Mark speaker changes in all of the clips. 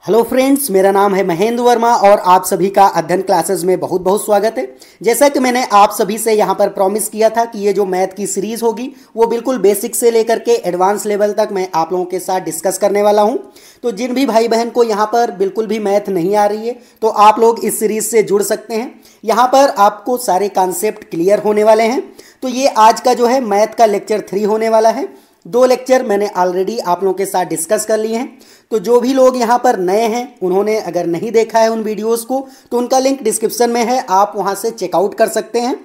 Speaker 1: Hello friends, मेरा नाम है महेंद्र वर्मा और आप सभी का अध्ययन क्लासेस में बहुत बहुत स्वागत है। जैसा कि मैंने आप सभी से यहाँ पर प्रॉमिस किया था कि ये जो मैथ की सीरीज होगी वो बिल्कुल बेसिक से लेकर के एडवांस लेवल तक मैं आप लोगों के साथ डिस्कस करने वाला हूँ। तो जिन भी भाई बहन को यहाँ पर बिल्कुल भी मैथ नहीं आ रही है तो आप लोग इस सीरीज से जुड़ सकते हैं। यहाँ पर आपको सारे कॉन्सेप्ट क्लियर होने वाले हैं। तो ये आज का जो है मैथ का लेक्चर 3 होने वाला है। 2 लेक्चर मैंने ऑलरेडी आप लोगों के साथ डिस्कस कर लिए हैं। तो जो भी लोग यहाँ पर नए हैं उन्होंने अगर नहीं देखा है उन वीडियोस को तो उनका लिंक डिस्क्रिप्शन में है, आप वहाँ से चेकआउट कर सकते हैं।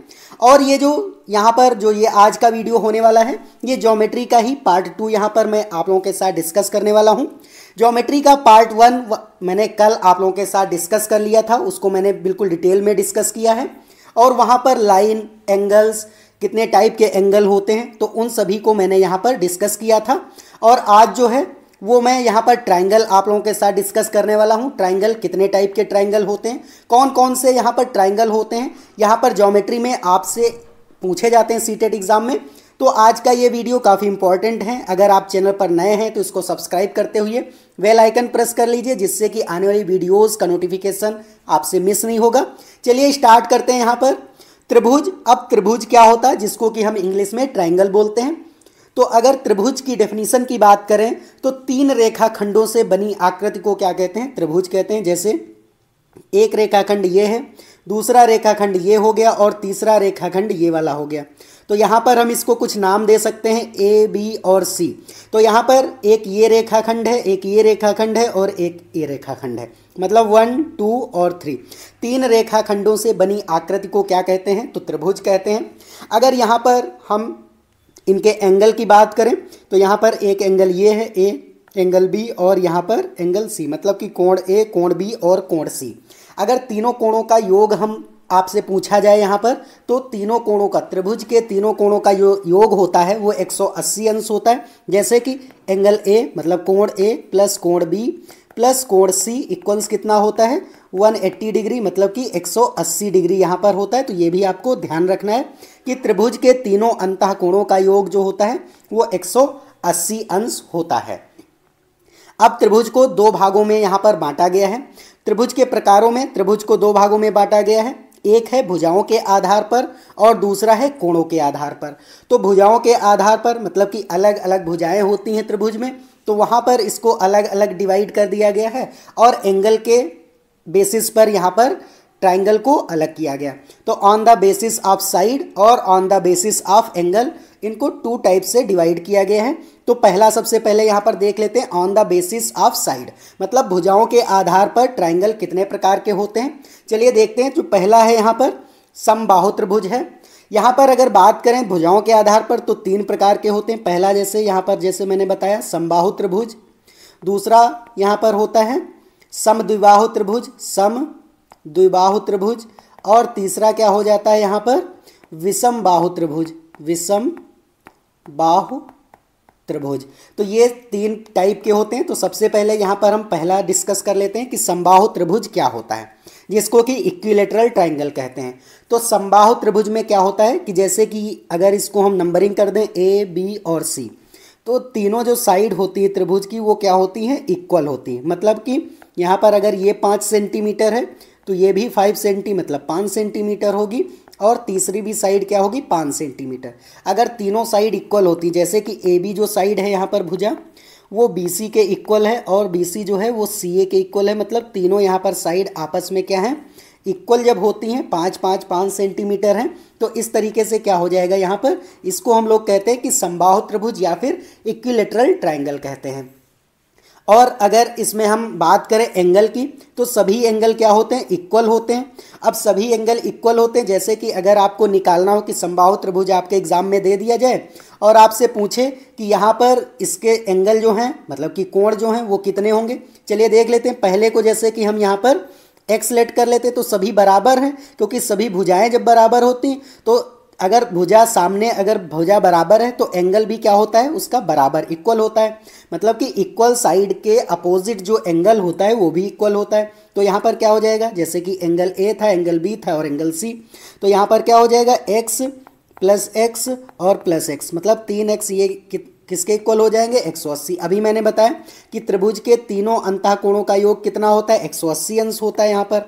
Speaker 1: और ये जो यहाँ पर जो ये आज का वीडियो होने वाला है ये ज्योमेट्री का ही पार्ट 2 यहाँ पर मैं आप लोगों के साथ डिस्कस करने वाला हूँ। ज्योमेट्री का पार्ट 1 मैंने कल आप लोगों के साथ डिस्कस कर लिया था, उसको मैंने बिल्कुल डिटेल में डिस्कस किया है। और वहाँ पर लाइन, एंगल्स, कितने टाइप के एंगल होते हैं तो उन सभी को मैंने यहाँ पर डिस्कस किया था। और आज जो है वो मैं यहाँ पर ट्रायंगल आप लोगों के साथ डिस्कस करने वाला हूँ। ट्रायंगल, कितने टाइप के ट्रायंगल होते हैं, कौन कौन से यहाँ पर ट्रायंगल होते हैं, यहाँ पर ज्योमेट्री में आपसे पूछे जाते हैं सीटेट एग्जाम में। तो आज का ये वीडियो काफ़ी इंपॉर्टेंट है। अगर आप चैनल पर नए हैं तो इसको सब्सक्राइब करते हुए बेल आइकन प्रेस कर लीजिए, जिससे कि आने वाली वीडियोज़ का नोटिफिकेशन आपसे मिस नहीं होगा। चलिए स्टार्ट करते हैं। यहाँ पर त्रिभुज, अब त्रिभुज क्या होता है जिसको कि हम इंग्लिश में ट्रायंगल बोलते हैं। तो अगर त्रिभुज की डेफिनेशन की बात करें तो 3 रेखाखंडों से बनी आकृति को क्या कहते हैं? त्रिभुज कहते हैं। जैसे एक रेखाखंड ये है, दूसरा रेखाखंड ये हो गया और तीसरा रेखाखंड ये वाला हो गया। तो यहाँ पर हम इसको कुछ नाम दे सकते हैं ए, बी और सी। तो यहाँ पर एक ये रेखाखंड है, एक ये रेखाखंड है और एक ये रेखाखंड है, मतलब 1, 2 और 3। 3 रेखाखंडों से बनी आकृति को क्या कहते हैं? तो त्रिभुज कहते हैं। अगर यहाँ पर हम इनके एंगल की बात करें तो यहाँ पर एक एंगल ये है ए, एंगल बी और यहाँ पर एंगल सी, मतलब कि कोण ए, कोण बी और कोण सी। अगर तीनों कोणों का योग हम आपसे पूछा जाए यहाँ पर तो तीनों कोणों का, त्रिभुज के तीनों कोणों का योग होता है वो 180 अंश होता है। जैसे कि एंगल ए मतलब कोण ए प्लस कोण बी प्लस कोण सी इक्वल्स कितना होता है? 180 डिग्री, मतलब कि 180 डिग्री यहाँ पर होता है। तो ये भी आपको ध्यान रखना है कि त्रिभुज के तीनों अंतः कोणों का योग जो होता है वो 180 अंश होता है। अब त्रिभुज को 2 भागों में यहाँ पर बांटा गया है। त्रिभुज के प्रकारों में त्रिभुज को 2 भागों में बांटा गया है। एक है भुजाओं के आधार पर और दूसरा है कोणों के आधार पर। तो भुजाओं के आधार पर मतलब कि अलग अलग भुजाएं होती हैं त्रिभुज में, तो वहाँ पर इसको अलग अलग डिवाइड कर दिया गया है। और एंगल के बेसिस पर यहाँ पर ट्राइंगल को अलग किया गया। तो on the basis of side और on the basis of angle, इनको 2 टाइप से डिवाइड किया गया है। तो पहला सबसे पहले यहाँ पर देख लेते हैं on the basis of side, मतलब भुजाओं के आधार पर ट्राइंगल कितने प्रकार के होते हैं। चलिए देखते हैं। जो पहला है यहाँ पर समबाहु त्रिभुज है। यहाँ पर अगर बात करें भुजाओं के आधार पर तो 3 प्रकार के होते हैं। पहला जैसे यहाँ पर जैसे मैंने बताया समबाहु त्रिभुज, दूसरा यहाँ पर होता है समद्विबाहु त्रिभुज, समद्विबाहु त्रिभुज, और तीसरा क्या हो जाता है यहाँ पर विषम बाहु त्रिभुज, विषम बाहु त्रिभुज। तो ये 3 टाइप के होते हैं। तो सबसे पहले यहाँ पर हम पहला डिस्कस कर लेते हैं कि समबाहु त्रिभुज क्या होता है, जिसको कि इक्विलेटरल ट्रायंगल कहते हैं। तो समबाहु त्रिभुज में क्या होता है कि जैसे कि अगर इसको हम नंबरिंग कर दें ए, बी और सी, तो तीनों जो साइड होती है त्रिभुज की वो क्या होती हैं? इक्वल होती है। मतलब कि यहाँ पर अगर ये 5 सेंटीमीटर है तो ये भी 5 सेंटीमीटर मतलब 5 सेंटीमीटर होगी, और तीसरी भी साइड क्या होगी? 5 सेंटीमीटर। अगर तीनों साइड इक्वल होती, जैसे कि ए बी जो साइड है यहाँ पर भुजा वो बी सी के इक्वल है और बी सी जो है वो सी ए के इक्वल है, मतलब तीनों यहाँ पर साइड आपस में क्या है? इक्वल जब होती हैं, 5 सेंटीमीटर हैं, तो इस तरीके से क्या हो जाएगा यहाँ पर? इसको हम लोग कहते हैं कि समबाहु त्रिभुज या फिर इक्विलेटरल ट्रायंगल कहते हैं। और अगर इसमें हम बात करें एंगल की तो सभी एंगल क्या होते हैं? इक्वल होते हैं। अब सभी एंगल इक्वल होते हैं। जैसे कि अगर आपको निकालना हो कि समबाहु त्रिभुज आपके एग्जाम में दे दिया जाए और आपसे पूछे कि यहाँ पर इसके एंगल जो हैं मतलब कि कोण जो हैं वो कितने होंगे। चलिए देख लेते हैं। पहले को जैसे कि हम यहाँ पर एक्स लेट कर लेते तो सभी बराबर हैं, क्योंकि सभी भुजाएं जब बराबर होती हैं तो अगर भुजा सामने अगर भुजा बराबर है तो एंगल भी क्या होता है? उसका बराबर इक्वल होता है। मतलब कि इक्वल साइड के अपोजिट जो एंगल होता है वो भी इक्वल होता है। तो यहाँ पर क्या हो जाएगा? जैसे कि एंगल ए था, एंगल बी था और एंगल सी, तो यहाँ पर क्या हो जाएगा? एक्स प्लस एक्स और प्लस एक्स, मतलब 3x ये किसके इक्वल हो जाएंगे, 180। अभी मैंने बताया कि त्रिभुज के तीनों अंतः कोणों का योग कितना होता है, 180 अंश होता है यहाँ पर।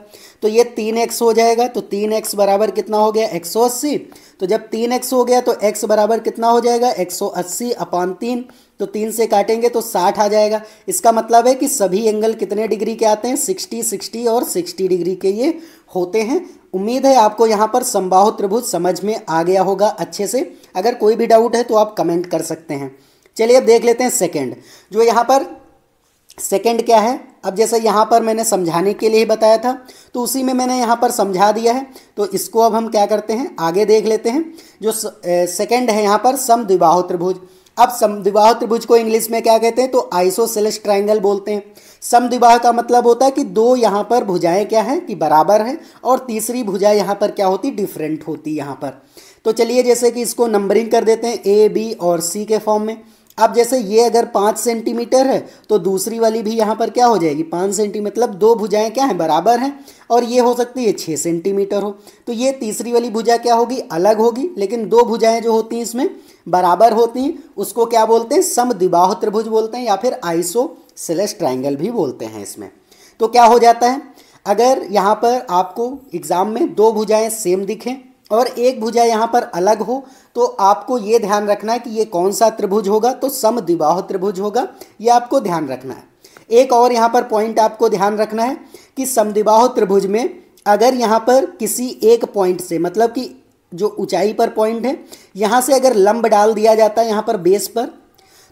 Speaker 1: तो ये 3x हो जाएगा, तो 3x बराबर कितना हो गया, 180। तो जब 3x हो गया तो x बराबर कितना हो जाएगा, 180/3। तो 3 से काटेंगे तो 60 आ जाएगा। इसका मतलब है कि सभी एंगल कितने डिग्री के आते हैं, 60, 60 और 60 डिग्री के ये होते हैं। उम्मीद है आपको यहाँ पर समबाहु त्रिभुज समझ में आ गया होगा अच्छे से। अगर कोई भी डाउट है तो आप कमेंट कर सकते हैं। चलिए अब देख लेते हैं सेकंड। जो यहाँ पर सेकंड क्या है, अब जैसे यहाँ पर मैंने समझाने के लिए बताया था तो उसी में मैंने यहाँ पर समझा दिया है। तो इसको अब हम क्या करते हैं, आगे देख लेते हैं। जो सेकंड है यहाँ पर समद्विबाहु त्रिभुज। अब समद्विबाहु त्रिभुज को इंग्लिश में क्या कहते हैं, तो आइसोसेलेस ट्राइंगल बोलते हैं। समद्विबाहु का मतलब होता है कि दो यहाँ पर भुजाएं क्या है कि बराबर है, और तीसरी भुजा यहाँ पर क्या होती, डिफरेंट होती यहाँ पर। तो चलिए जैसे कि इसको नंबरिंग कर देते हैं A, B और C के फॉर्म में। अब जैसे ये अगर 5 सेंटीमीटर है तो दूसरी वाली भी यहाँ पर क्या हो जाएगी, 5 सेंटीमीटर। मतलब दो भुजाएं क्या हैं, बराबर हैं। और ये हो सकती है 6 सेंटीमीटर हो, तो ये तीसरी वाली भुजा क्या होगी, अलग होगी। लेकिन दो भुजाएं जो होती हैं इसमें बराबर होती हैं, उसको क्या बोलते हैं, समद्विबाहु त्रिभुज बोलते हैं, या फिर आइसोसेलेस ट्राइंगल भी बोलते हैं इसमें। तो क्या हो जाता है, अगर यहाँ पर आपको एग्जाम में दो भुजाएं सेम दिखें और एक भुजा यहाँ पर अलग हो, तो आपको ये ध्यान रखना है कि ये कौन सा त्रिभुज होगा, तो समद्विबाहु त्रिभुज होगा। ये आपको ध्यान रखना है। एक और यहाँ पर पॉइंट आपको ध्यान रखना है कि समद्विबाहु त्रिभुज में अगर यहाँ पर किसी एक पॉइंट से, मतलब कि जो ऊंचाई पर पॉइंट है, यहाँ से अगर लंब डाल दिया जाता है यहाँ पर बेस पर,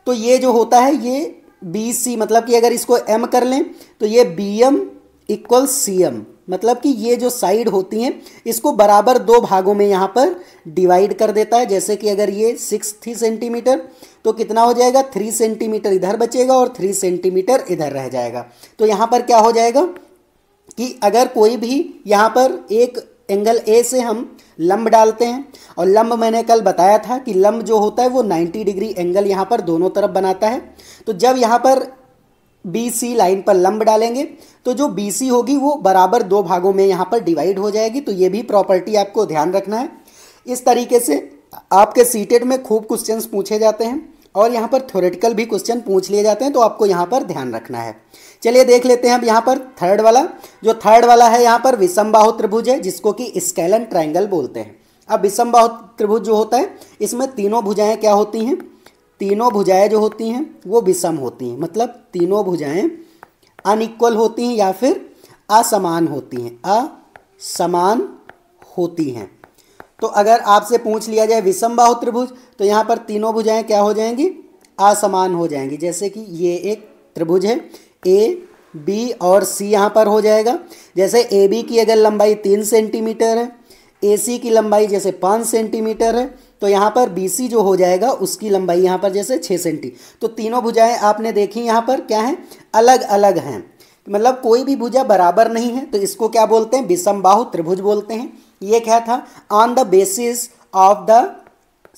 Speaker 1: तो ये जो होता है ये BC, मतलब कि अगर इसको M कर लें तो ये BM = CM, मतलब कि ये जो साइड होती हैं इसको बराबर दो भागों में यहाँ पर डिवाइड कर देता है। जैसे कि अगर ये 6 सेंटीमीटर तो कितना हो जाएगा, 3 सेंटीमीटर इधर बचेगा और 3 सेंटीमीटर इधर रह जाएगा। तो यहाँ पर क्या हो जाएगा कि अगर कोई भी यहाँ पर एक एंगल A से हम लंब डालते हैं, और लंब मैंने कल बताया था कि लंब जो होता है वो 90 डिग्री एंगल यहाँ पर दोनों तरफ बनाता है। तो जब यहाँ पर BC लाइन पर लंब डालेंगे तो जो BC होगी वो बराबर दो भागों में यहाँ पर डिवाइड हो जाएगी। तो ये भी प्रॉपर्टी आपको ध्यान रखना है। इस तरीके से आपके सीटेट में खूब क्वेश्चंस पूछे जाते हैं और यहाँ पर थ्योरेटिकल भी क्वेश्चन पूछ लिए जाते हैं, तो आपको यहाँ पर ध्यान रखना है। चलिए देख लेते हैं अब यहाँ पर थर्ड वाला। जो थर्ड वाला है यहाँ पर विषमबाहु त्रिभुज है, जिसको कि स्केलन ट्राइंगल बोलते हैं। अब विषमबाहु त्रिभुज जो होता है इसमें तीनों भुजाएं क्या होती हैं, तीनों भुजाएं जो होती हैं वो विषम होती हैं, मतलब तीनों भुजाएं अनइक्वल होती हैं या फिर असमान होती हैं, असमान होती हैं। तो अगर आपसे पूछ लिया जाए विषमबाहु त्रिभुज, तो यहाँ पर तीनों भुजाएं क्या हो जाएंगी, असमान हो जाएंगी। जैसे कि ये एक त्रिभुज है A, B और C यहाँ पर हो जाएगा। जैसे AB की अगर लंबाई 3 सेंटीमीटर है, AC की लंबाई जैसे 5 सेंटीमीटर है, तो यहाँ पर BC जो हो जाएगा उसकी लंबाई यहाँ पर जैसे 6 सेंटी। तो तीनों भुजाएं आपने देखी यहाँ पर क्या हैं, अलग अलग हैं, मतलब कोई भी भुजा बराबर नहीं है। तो इसको क्या बोलते हैं, विषमबाहु त्रिभुज बोलते हैं। ये क्या था, on the basis of the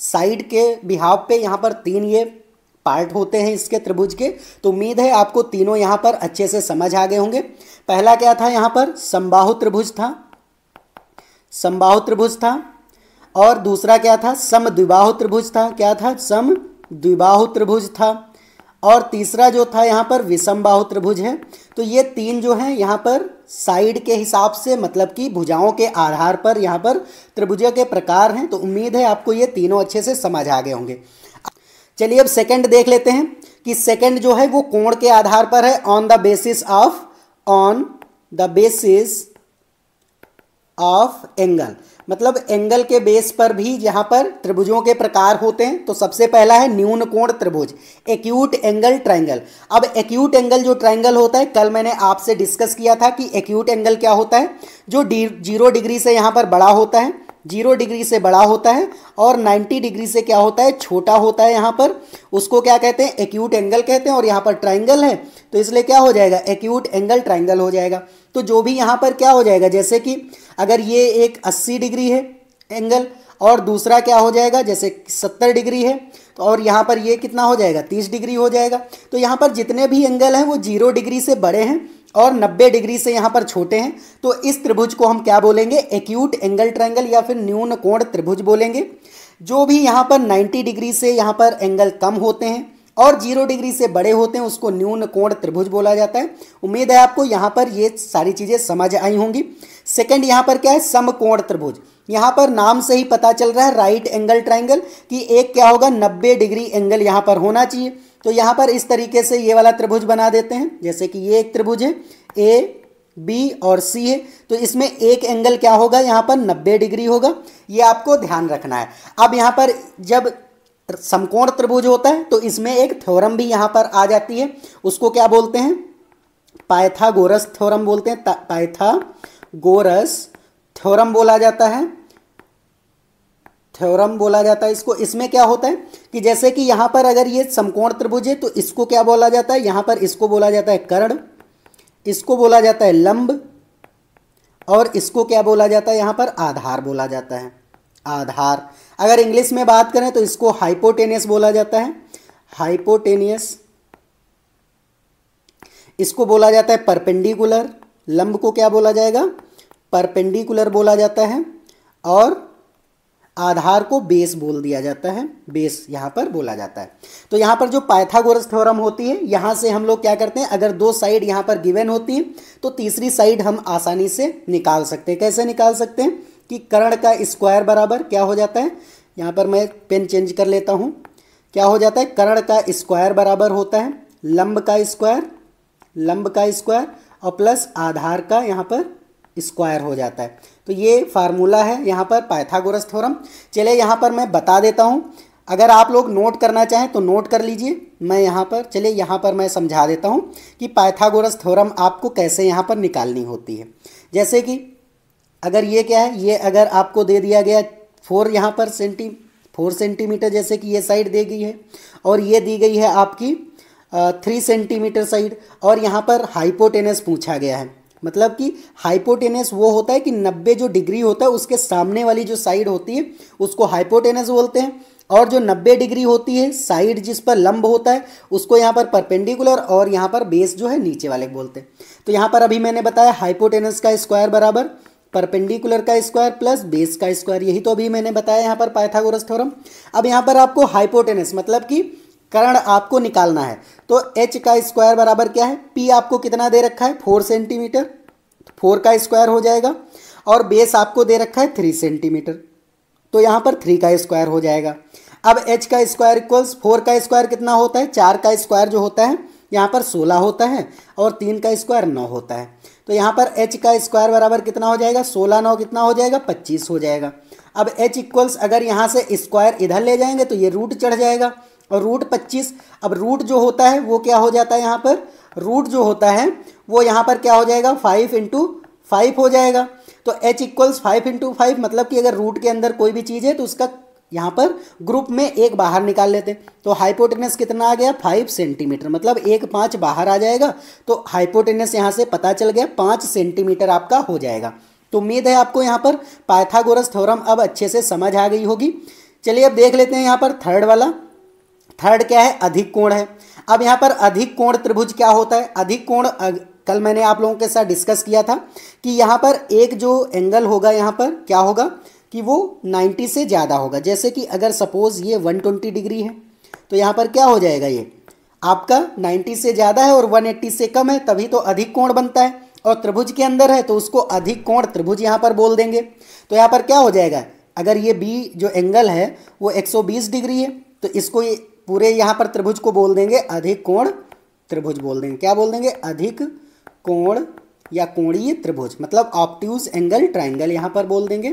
Speaker 1: side के बिहाव पे यहाँ पर तीन ये पार्ट होते हैं इसके त्रिभुज के। तो उम्मीद है आपको तीनों यहाँ पर अच्छे से समझ आ गए होंगे। पहला क्या था, यहाँ पर समबाहु त्रिभुज था, समबाहु त्रिभुज था। और दूसरा क्या था, समद्विबाहु त्रिभुज था। क्या था, समद्विबाहु त्रिभुज था। और तीसरा जो था यहाँ पर विषमबाहु त्रिभुज है। तो ये तीन जो हैं यहाँ पर साइड के हिसाब से, मतलब कि भुजाओं के आधार पर यहाँ पर त्रिभुजों के प्रकार हैं। तो उम्मीद है आपको ये तीनों अच्छे से समझ आ गए होंगे। चलिए अब सेकंड देख लेते हैं कि सेकंड जो है वो कोण के आधार पर है, on the basis of angle, मतलब एंगल के बेस पर भी यहाँ पर त्रिभुजों के प्रकार होते हैं। तो सबसे पहला है न्यून कोण त्रिभुज, एक्यूट एंगल ट्राइंगल। अब एक्यूट एंगल जो ट्राइंगल होता है, कल मैंने आपसे डिस्कस किया था कि एक्यूट एंगल क्या होता है, जो 0 डिग्री से यहाँ पर बड़ा होता है, 0 डिग्री से बड़ा होता है, और 90 डिग्री से क्या होता है, छोटा होता है। यहाँ पर उसको क्या कहते हैं, एक्यूट एंगल कहते हैं। और यहाँ पर ट्राइंगल है तो इसलिए क्या हो जाएगा, एक्यूट एंगल ट्राइंगल हो जाएगा। तो जो भी यहाँ पर क्या हो जाएगा, जैसे कि अगर ये एक 80 डिग्री है एंगल, और दूसरा क्या हो जाएगा, जैसे 70 डिग्री है, तो और यहाँ पर ये कितना हो जाएगा, 30 डिग्री हो जाएगा। तो यहाँ पर जितने भी एंगल हैं वो 0 डिग्री से बड़े हैं और 90 डिग्री से यहाँ पर छोटे हैं। तो इस त्रिभुज को हम क्या बोलेंगे, एक्यूट एंगल ट्राइंगल या फिर न्यून कोण त्रिभुज बोलेंगे। जो भी यहाँ पर 90 डिग्री से यहाँ पर एंगल कम होते हैं और 0 डिग्री से बड़े होते हैं उसको न्यून कोण त्रिभुज बोला जाता है। उम्मीद है आपको यहाँ पर ये सारी चीज़ें समझ आई होंगी। सेकंड यहाँ पर क्या है, समकोण त्रिभुज। यहाँ पर नाम से ही पता चल रहा है राइट एंगल ट्राइंगल कि एक क्या होगा, 90 डिग्री एंगल यहाँ पर होना चाहिए। तो यहाँ पर इस तरीके से ये वाला त्रिभुज बना देते हैं। जैसे कि ये एक त्रिभुज है, ए बी और सी है, तो इसमें एक एंगल क्या होगा, यहाँ पर 90 डिग्री होगा। ये आपको ध्यान रखना है। अब यहाँ पर जब समकोण त्रिभुज होता है तो इसमें एक थ्योरम भी यहाँ पर आ जाती है, उसको क्या बोलते हैं, पाइथागोरस थ्योरम बोलते हैं। पाइथागोरस थ्योरम बोला जाता है, थ्योरम बोला जाता है इसको। इसमें क्या होता है कि जैसे कि यहाँ पर अगर ये समकोण त्रिभुज है तो इसको क्या बोला जाता है, यहाँ पर इसको बोला जाता है कर्ण, इसको बोला जाता है लंब, और इसको क्या बोला जाता है, यहाँ पर आधार बोला जाता है, आधार। अगर इंग्लिश में बात करें तो इसको हाइपोटेनियस बोला जाता है, हाइपोटेनियस। इसको बोला जाता है परपेंडिकुलर, लंब को क्या बोला जाएगा, परपेंडिकुलर बोला जाता है, और आधार को बेस बोल दिया जाता है, बेस यहाँ पर बोला जाता है। तो यहाँ पर जो पाइथागोरस थ्योरम होती है, यहाँ से हम लोग क्या करते हैं, अगर दो साइड यहाँ पर गिवन होती है तो तीसरी साइड हम आसानी से निकाल सकते हैं। कैसे निकाल सकते हैं कि कर्ण का स्क्वायर बराबर क्या हो जाता है, यहाँ पर मैं पेन चेंज कर लेता हूँ, क्या हो जाता है, कर्ण का स्क्वायर बराबर होता है लंब का स्क्वायर, लंब का स्क्वायर, और प्लस आधार का यहाँ पर स्क्वायर हो जाता है। तो ये फार्मूला है यहाँ पर पाइथागोरस थ्योरम। चलिए यहाँ पर मैं बता देता हूँ, अगर आप लोग नोट करना चाहें तो नोट कर लीजिए। मैं यहाँ पर, चलिए यहाँ पर मैं समझा देता हूँ कि पाइथागोरस थ्योरम आपको कैसे यहाँ पर निकालनी होती है। जैसे कि अगर ये क्या है, ये अगर आपको दे दिया गया 4 यहाँ पर 4 सेंटीमीटर, जैसे कि ये साइड दी गई है, और ये दी गई है आपकी 3 सेंटीमीटर साइड, और यहाँ पर हाइपोटेनस पूछा गया है। मतलब कि हाइपोटेनस वो होता है कि 90 जो डिग्री होता है उसके सामने वाली जो साइड होती है उसको हाइपोटेनस बोलते हैं, और जो 90 डिग्री होती है साइड जिस पर लंब होता है उसको यहाँ पर परपेंडिकुलर, और यहाँ पर बेस जो है नीचे वाले बोलते हैं। तो यहाँ पर अभी मैंने बताया हाइपोटेनस का स्क्वायर बराबर परपेंडिकुलर का स्क्वायर प्लस बेस का स्क्वायर, यही तो अभी मैंने बताया यहाँ पर पाइथागोरस थ्योरम। अब यहाँ पर आपको हाइपोटेनस मतलब कि कर्ण आपको निकालना है, तो h का स्क्वायर बराबर क्या है, p आपको कितना दे रखा है 4 सेंटीमीटर, 4 का स्क्वायर हो जाएगा, और बेस आपको दे रखा है 3 सेंटीमीटर, तो यहाँ पर 3 का स्क्वायर हो जाएगा। अब h का स्क्वायर इक्वल्स 4 का स्क्वायर कितना होता है, 4 का स्क्वायर जो होता है यहाँ पर 16 होता है, और 3 का स्क्वायर 9 होता है। तो यहाँ पर h का स्क्वायर बराबर कितना हो जाएगा, 16 9 कितना हो जाएगा, 25 हो जाएगा। अब h इक्वल्स अगर यहाँ से स्क्वायर इधर ले जाएंगे तो ये रूट चढ़ जाएगा, और रूट 25। अब रूट जो होता है वो क्या हो जाता है, यहाँ पर रूट जो होता है वो यहाँ पर क्या हो जाएगा, 5 × 5 हो जाएगा। तो h इक्वल्स 5 × 5, मतलब कि अगर रूट के अंदर कोई भी चीज़ है तो उसका यहाँ पर ग्रुप में एक बाहर निकाल लेते हैं। तो हाइपोटेनस कितना आ गया, 5 सेंटीमीटर, मतलब 1 5 बाहर आ जाएगा। तो हाइपोटेनस यहाँ से पता चल गया 5 सेंटीमीटर आपका हो जाएगा। तो उम्मीद है आपको यहाँ पर पाइथागोरस थ्योरम अब अच्छे से समझ आ गई होगी। चलिए अब देख लेते हैं यहाँ पर थर्ड वाला। थर्ड क्या है, अधिक कोण है। अब यहाँ पर अधिक कोण त्रिभुज क्या होता है, अधिक कोण कल मैंने आप लोगों के साथ डिस्कस किया था कि यहाँ पर एक जो एंगल होगा यहाँ पर क्या होगा कि वो 90 से ज़्यादा होगा। जैसे कि अगर सपोज ये 120 डिग्री है तो यहाँ पर क्या हो जाएगा, ये आपका 90 से ज़्यादा है और 180 से कम है, तभी तो अधिक कोण बनता है। और त्रिभुज के अंदर है तो उसको अधिक कोण त्रिभुज यहाँ पर बोल देंगे। तो यहाँ पर क्या हो जाएगा, अगर ये बी जो एंगल है वो 120 डिग्री है तो इसको ये पूरे यहाँ पर त्रिभुज को बोल देंगे अधिक कोण त्रिभुज बोल देंगे। क्या बोल देंगे, अधिक कोण या कोणीय त्रिभुज, मतलब ऑब्ट्यूज एंगल ट्राइंगल यहाँ पर बोल देंगे।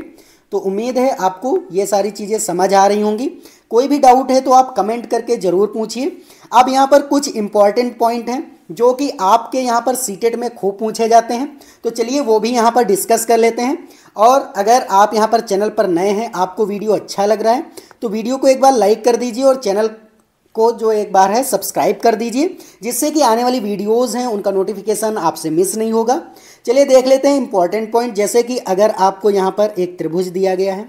Speaker 1: तो उम्मीद है आपको ये सारी चीज़ें समझ आ रही होंगी। कोई भी डाउट है तो आप कमेंट करके ज़रूर पूछिए। अब यहाँ पर कुछ इंपॉर्टेंट पॉइंट हैं जो कि आपके यहाँ पर सीटेट में खूब पूछे जाते हैं, तो चलिए वो भी यहाँ पर डिस्कस कर लेते हैं। और अगर आप यहाँ पर चैनल पर नए हैं, आपको वीडियो अच्छा लग रहा है तो वीडियो को एक बार लाइक कर दीजिए और चैनल को जो एक बार है सब्सक्राइब कर दीजिए, जिससे कि आने वाली वीडियोस हैं उनका नोटिफिकेशन आपसे मिस नहीं होगा। चलिए देख लेते हैं इंपॉर्टेंट पॉइंट। जैसे कि अगर आपको यहाँ पर एक त्रिभुज दिया गया है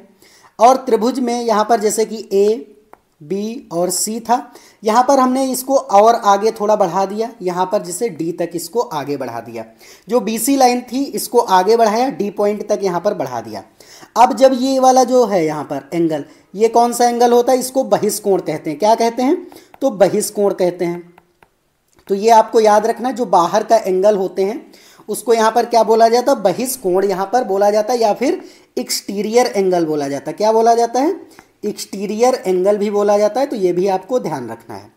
Speaker 1: और त्रिभुज में यहाँ पर जैसे कि ए बी और सी था। यहाँ पर हमने इसको और आगे थोड़ा बढ़ा दिया, यहाँ पर जिसे डी तक इसको आगे बढ़ा दिया। जो बीसी लाइन थी इसको आगे बढ़ाया, डी पॉइंट तक यहाँ पर बढ़ा दिया। अब जब ये वाला जो है यहाँ पर एंगल, ये कौन सा एंगल होता है? इसको बहिष्कोण कहते हैं। क्या कहते हैं? तो बहिष्कोण कहते हैं। तो ये आपको याद रखना, जो बाहर का एंगल होते हैं उसको यहाँ पर क्या बोला जाता है? बहिष्कोण यहाँ पर बोला जाता है, या फिर एक्सटीरियर एंगल बोला जाता है। क्या बोला जाता है? एक्सटीरियर एंगल भी बोला जाता है। तो ये भी आपको ध्यान रखना है।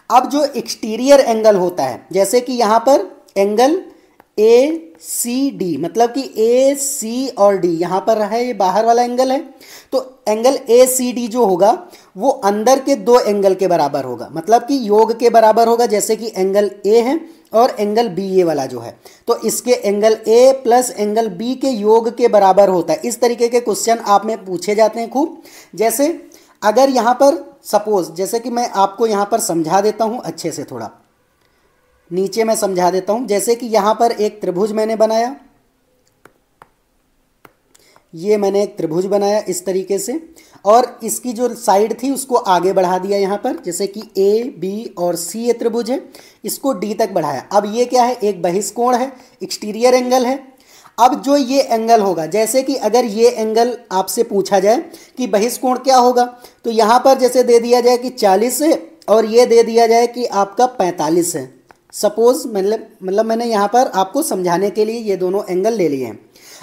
Speaker 1: अब जो एक्सटीरियर एंगल होता है, जैसे कि यहाँ पर एंगल ए सी डी, मतलब कि ए सी और डी यहाँ पर है, ये बाहर वाला एंगल है। तो एंगल ए सी डी जो होगा वो अंदर के दो एंगल के बराबर होगा, मतलब कि योग के बराबर होगा। जैसे कि एंगल ए है और एंगल बी ये वाला जो है, तो इसके angle A plus angle B के योग के बराबर होता है। इस तरीके के क्वेश्चन आप में पूछे जाते हैं खूब। जैसे अगर यहाँ पर सपोज, जैसे कि मैं आपको यहाँ पर समझा देता हूँ अच्छे से, थोड़ा नीचे मैं समझा देता हूँ। जैसे कि यहाँ पर एक त्रिभुज मैंने बनाया, ये मैंने एक त्रिभुज बनाया इस तरीके से, और इसकी जो साइड थी उसको आगे बढ़ा दिया यहाँ पर। जैसे कि ए बी और सी ये त्रिभुज है, इसको डी तक बढ़ाया। अब ये क्या है? एक बहिष्कोण है, एक्सटीरियर एंगल है। अब जो ये एंगल होगा, जैसे कि अगर ये एंगल आपसे पूछा जाए कि बहिष्कोण क्या होगा, तो यहाँ पर जैसे दे दिया जाए कि 40 है और ये दे दिया जाए कि आपका 45 है। सपोज मतलब मैंने यहाँ पर आपको समझाने के लिए ये दोनों एंगल ले लिए हैं।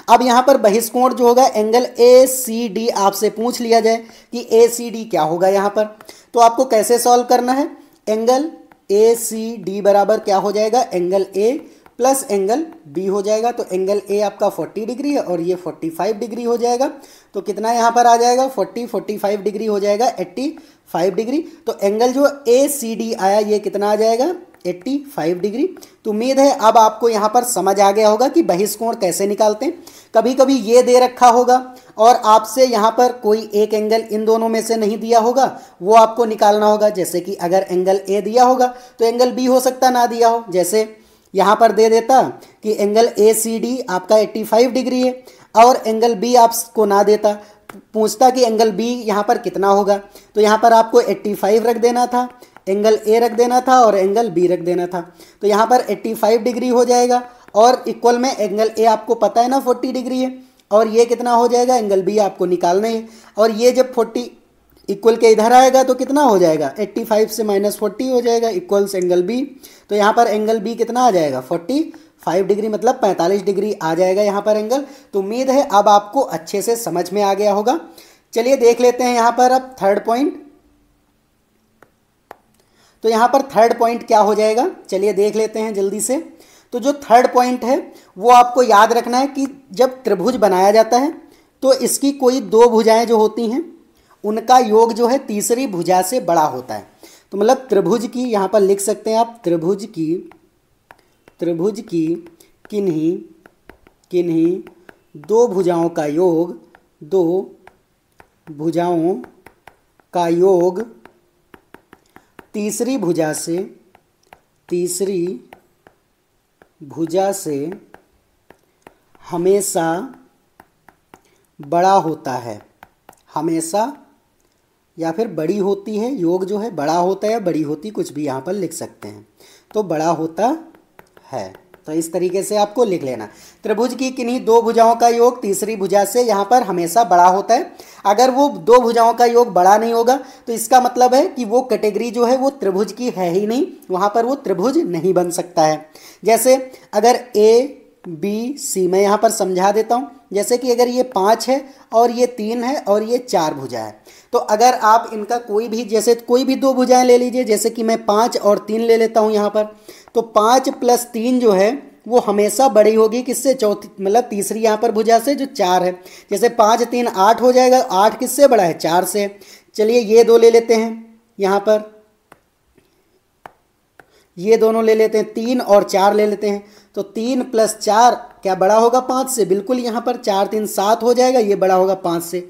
Speaker 1: अब यहाँ पर बहिष्कोण जो होगा एंगल ए सी डी, आपसे पूछ लिया जाए कि ए सी डी क्या होगा यहाँ पर, तो आपको कैसे सॉल्व करना है? एंगल ए सी डी बराबर क्या हो जाएगा? Angle A plus angle B हो जाएगा। तो एंगल ए आपका 40 डिग्री है और ये 45 डिग्री हो जाएगा। तो कितना यहाँ पर आ जाएगा? 45 डिग्री हो जाएगा, 85 डिग्री। तो एंगल जो ए सी डी आया ये कितना आ जाएगा? 85 डिग्री। तो उम्मीद है अब आपको यहाँ पर समझ आ गया होगा कि बहिष्कोण कैसे निकालते हैं। कभी कभी ये दे रखा होगा और आपसे यहाँ पर कोई एक एंगल इन दोनों में से नहीं दिया होगा, वो आपको निकालना होगा। जैसे कि अगर एंगल ए दिया होगा तो एंगल बी हो सकता ना दिया हो। जैसे यहाँ पर दे देता कि एंगल ए सी डी आपका 85 डिग्री है और एंगल बी आपको ना देता, पूछता कि एंगल बी यहाँ पर कितना होगा, तो यहाँ पर आपको 85 रख देना था, एंगल ए रख देना था और एंगल बी रख देना था। तो यहाँ पर 85 डिग्री हो जाएगा और इक्वल में एंगल ए आपको पता है ना 40 डिग्री है, और ये कितना हो जाएगा? एंगल बी आपको निकालना है। और ये जब 40 इक्वल के इधर आएगा तो कितना हो जाएगा? 85 से -40 हो जाएगा इक्वल्स एंगल बी। तो यहाँ पर एंगल बी कितना आ जाएगा? 45 डिग्री, मतलब 45 डिग्री आ जाएगा यहाँ पर एंगल। तो उम्मीद है अब आपको अच्छे से समझ में आ गया होगा। चलिए देख लेते हैं यहाँ पर अब थर्ड पॉइंट। तो यहाँ पर थर्ड पॉइंट क्या हो जाएगा, चलिए देख लेते हैं जल्दी से। तो जो थर्ड पॉइंट है वो आपको याद रखना है कि जब त्रिभुज बनाया जाता है तो इसकी कोई दो भुजाएं जो होती हैं उनका योग जो है तीसरी भुजा से बड़ा होता है। तो मतलब त्रिभुज की, यहाँ पर लिख सकते हैं आप, त्रिभुज की किन्हीं दो भुजाओं का योग तीसरी भुजा से हमेशा बड़ा होता है, हमेशा या फिर बड़ी होती है। योग जो है बड़ा होता है या बड़ी होती, कुछ भी यहाँ पर लिख सकते हैं। तो बड़ा होता है, तो इस तरीके से आपको लिख लेना। त्रिभुज की किन्हीं दो भुजाओं का योग तीसरी भुजा से यहाँ पर हमेशा बड़ा होता है। अगर वो दो भुजाओं का योग बड़ा नहीं होगा तो इसका मतलब है कि वो कैटेगरी जो है वो त्रिभुज की है ही नहीं, वहाँ पर वो त्रिभुज नहीं बन सकता है। जैसे अगर ए बी सी, मैं यहाँ पर समझा देता हूँ। जैसे कि अगर ये 5 है और ये 3 है और ये 4 भुजा है, तो अगर आप इनका कोई भी, जैसे कोई भी दो भुजाएं ले लीजिए, जैसे कि मैं 5 और 3 ले लेता हूँ यहाँ पर, तो 5 + 3 जो है वो हमेशा बड़ी होगी किससे? चौथी, मतलब तीसरी यहाँ पर भुजा से जो 4 है। जैसे 5 3 8 हो जाएगा, 8 किससे बड़ा है? 4 से। चलिए ये दो ले लेते हैं, यहाँ पर ये दोनों ले लेते हैं, 3 और 4 ले लेते हैं। तो 3 + 4 क्या बड़ा होगा? 5 से। बिल्कुल, यहाँ पर 4 3 7 हो जाएगा, ये बड़ा होगा 5 से।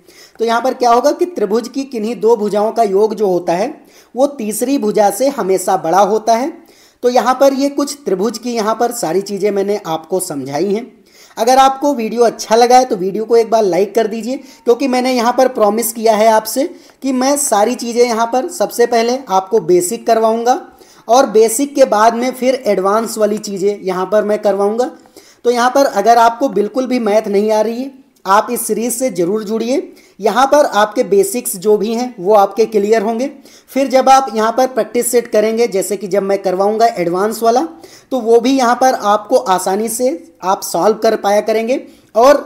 Speaker 1: तो यहाँ पर क्या होगा कि त्रिभुज की किन्हीं दो भुजाओं का योग जो होता है वो तीसरी भुजा से हमेशा बड़ा होता है। तो यहाँ पर ये कुछ त्रिभुज की यहाँ पर सारी चीज़ें मैंने आपको समझाई हैं। अगर आपको वीडियो अच्छा लगा है तो वीडियो को एक बार लाइक कर दीजिए, क्योंकि मैंने यहाँ पर प्रॉमिस किया है आपसे कि मैं सारी चीज़ें यहाँ पर सबसे पहले आपको बेसिक करवाऊँगा और बेसिक के बाद में फिर एडवांस वाली चीज़ें यहाँ पर मैं करवाऊँगा। तो यहाँ पर अगर आपको बिल्कुल भी मैथ नहीं आ रही है, आप इस सीरीज से ज़रूर जुड़िए। यहाँ पर आपके बेसिक्स जो भी हैं वो आपके क्लियर होंगे। फिर जब आप यहाँ पर प्रैक्टिस सेट करेंगे, जैसे कि जब मैं करवाऊँगा एडवांस वाला, तो वो भी यहाँ पर आपको आसानी से आप सॉल्व कर पाया करेंगे। और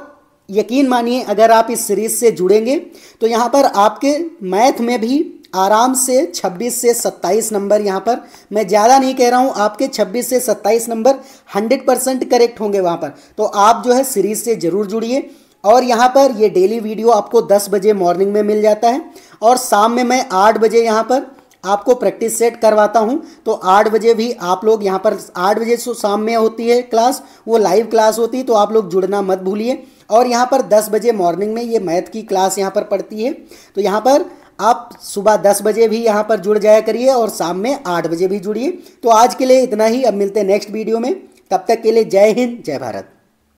Speaker 1: यकीन मानिए, अगर आप इस सीरीज से जुड़ेंगे तो यहाँ पर आपके मैथ में भी आराम से 26 से 27 नंबर, यहाँ पर मैं ज़्यादा नहीं कह रहा हूँ, आपके 26 से 27 नंबर 100% करेक्ट होंगे वहाँ पर। तो आप जो है सीरीज से ज़रूर जुड़िए। और यहाँ पर ये डेली वीडियो आपको 10 बजे मॉर्निंग में मिल जाता है और शाम में मैं 8 बजे यहाँ पर आपको प्रैक्टिस सेट करवाता हूँ। तो 8 बजे भी आप लोग यहाँ पर, 8 बजे शाम में होती है क्लास, वो लाइव क्लास होती है, तो आप लोग जुड़ना मत भूलिए। और यहाँ पर 10 बजे मॉर्निंग में ये मैथ की क्लास यहाँ पर पढ़ती है, तो यहाँ पर आप सुबह 10 बजे भी यहाँ पर जुड़ जाया करिए और शाम में 8 बजे भी जुड़िए। तो आज के लिए इतना ही, अब मिलते हैं नेक्स्ट वीडियो में। तब तक के लिए जय हिंद, जय भारत।